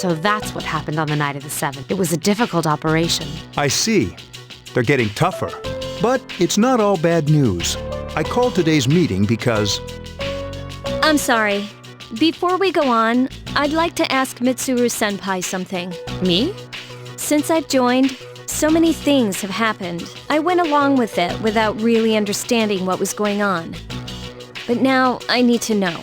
So that's what happened on the night of the 7th. It was a difficult operation. I see. They're getting tougher. But it's not all bad news. I called today's meeting because... I'm sorry. Before we go on, I'd like to ask Mitsuru-senpai something. Me? Since I've joined, so many things have happened. I went along with it without really understanding what was going on. But now I need to know.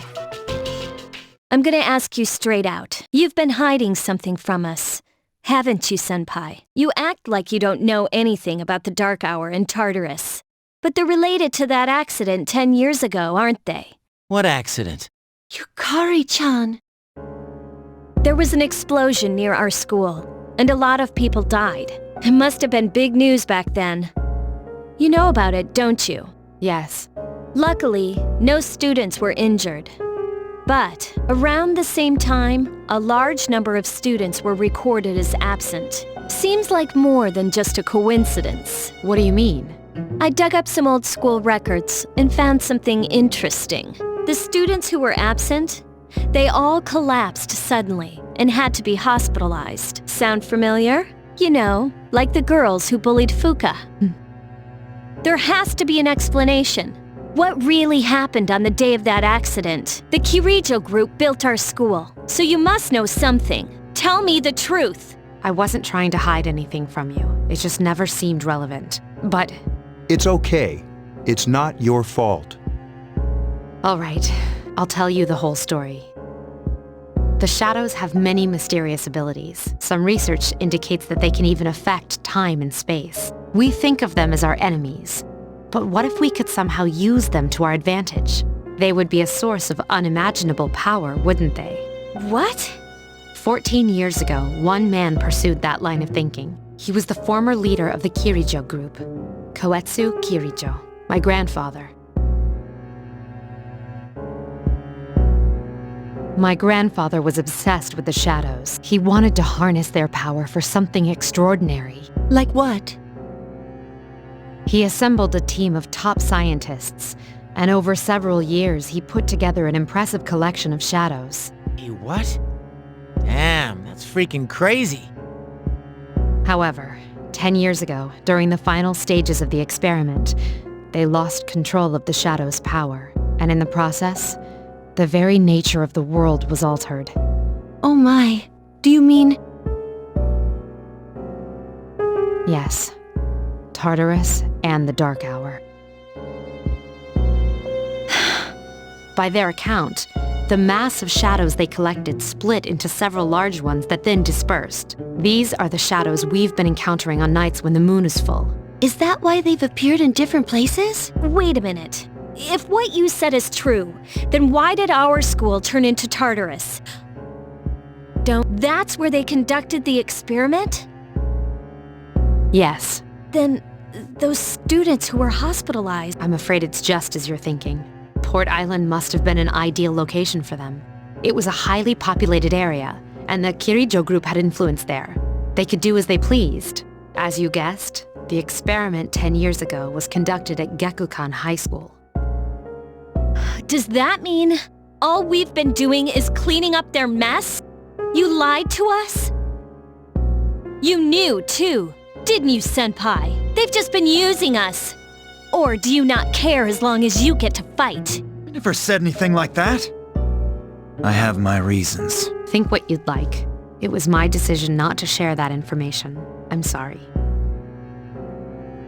I'm gonna ask you straight out. You've been hiding something from us, haven't you, Senpai? You act like you don't know anything about the Dark Hour and Tartarus. But they're related to that accident 10 years ago, aren't they? What accident? Yukari-chan. There was an explosion near our school, and a lot of people died. It must have been big news back then. You know about it, don't you? Yes. Luckily, no students were injured. But around the same time, a large number of students were recorded as absent. Seems like more than just a coincidence. What do you mean? I dug up some old school records and found something interesting. The students who were absent, they all collapsed suddenly and had to be hospitalized. Sound familiar? You know, like the girls who bullied Fuka. There has to be an explanation. What really happened on the day of that accident? The Kirijo group built our school, so you must know something. Tell me the truth. I wasn't trying to hide anything from you. It just never seemed relevant. But... It's okay. It's not your fault. all right, I'll tell you the whole story. The shadows have many mysterious abilities. Some research indicates that they can even affect time and space. We think of them as our enemies. But what if we could somehow use them to our advantage? They would be a source of unimaginable power, wouldn't they? What? 14 years ago, one man pursued that line of thinking. He was the former leader of the Kirijo group, Koetsu Kirijo, my grandfather. My grandfather was obsessed with the shadows. He wanted to harness their power for something extraordinary. Like what? He assembled a team of top scientists, and over several years he put together an impressive collection of shadows. Hey, what? Damn, that's freaking crazy. However, 10 years ago, during the final stages of the experiment, they lost control of the shadow's power, and in the process, the very nature of the world was altered. Oh my, do you mean... Yes, Tartarus and the Dark Hour. By their account, the mass of shadows they collected split into several large ones that then dispersed. These are the shadows we've been encountering on nights when the moon is full. Is that why they've appeared in different places? Wait a minute. If what you said is true, then why did our school turn into Tartarus? That's where they conducted the experiment? Yes. Then, those students who were hospitalized... I'm afraid it's just as you're thinking. Port Island must have been an ideal location for them. It was a highly populated area, and the Kirijo group had influence there. They could do as they pleased. As you guessed, the experiment 10 years ago was conducted at Gekukan High School. Does that mean all we've been doing is cleaning up their mess? You lied to us? You knew, too, didn't you, Senpai? They've just been using us. Or do you not care as long as you get to fight? I never said anything like that. I have my reasons. Think what you'd like. It was my decision not to share that information. I'm sorry.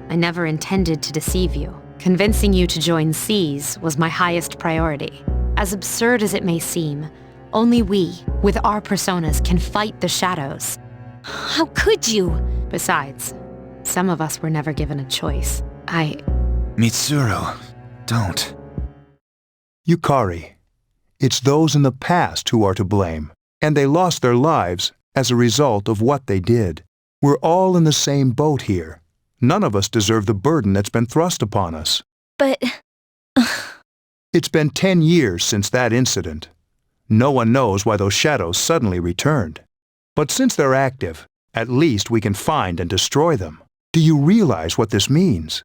I never intended to deceive you. Convincing you to join SEAS was my highest priority. As absurd as it may seem, only we, with our personas, can fight the shadows. How could you? Besides, some of us were never given a choice. Mitsuru, don't. Yukari, it's those in the past who are to blame, and they lost their lives as a result of what they did. We're all in the same boat here. None of us deserve the burden that's been thrust upon us. But... It's been 10 years since that incident. No one knows why those shadows suddenly returned. But since they're active, at least we can find and destroy them. Do you realize what this means?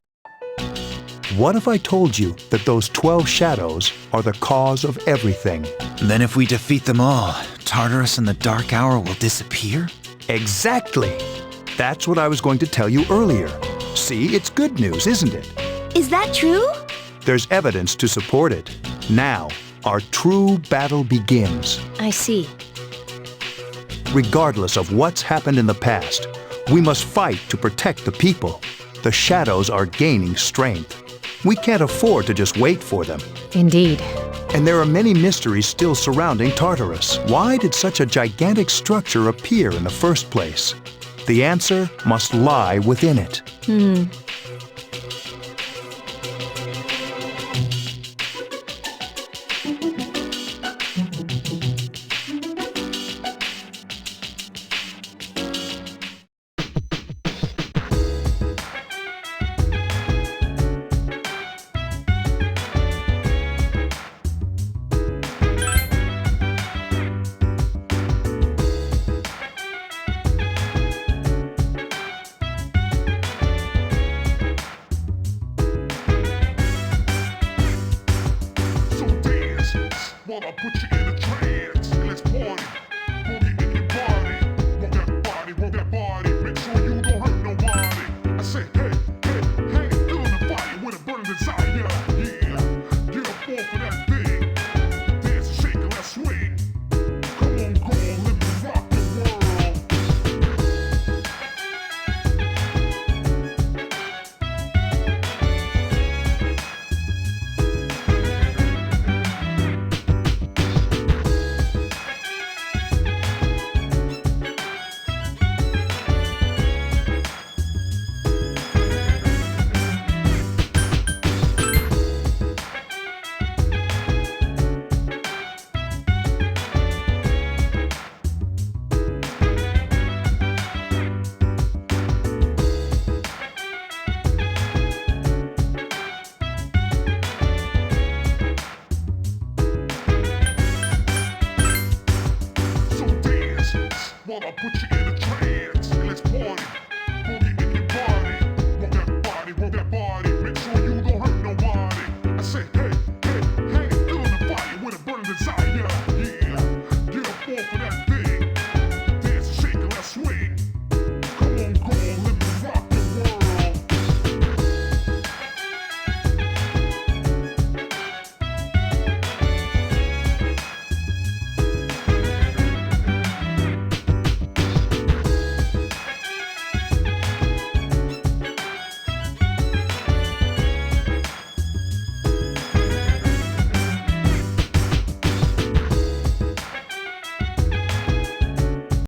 What if I told you that those 12 shadows are the cause of everything? Then if we defeat them all, Tartarus in the dark hour will disappear? Exactly! That's what I was going to tell you earlier. See, it's good news, isn't it? Is that true? There's evidence to support it. Now, our true battle begins. I see. Regardless of what's happened in the past, we must fight to protect the people. The shadows are gaining strength. We can't afford to just wait for them. Indeed. And there are many mysteries still surrounding Tartarus. Why did such a gigantic structure appear in the first place? The answer must lie within it. So dance while I put you in a trance. Let's party.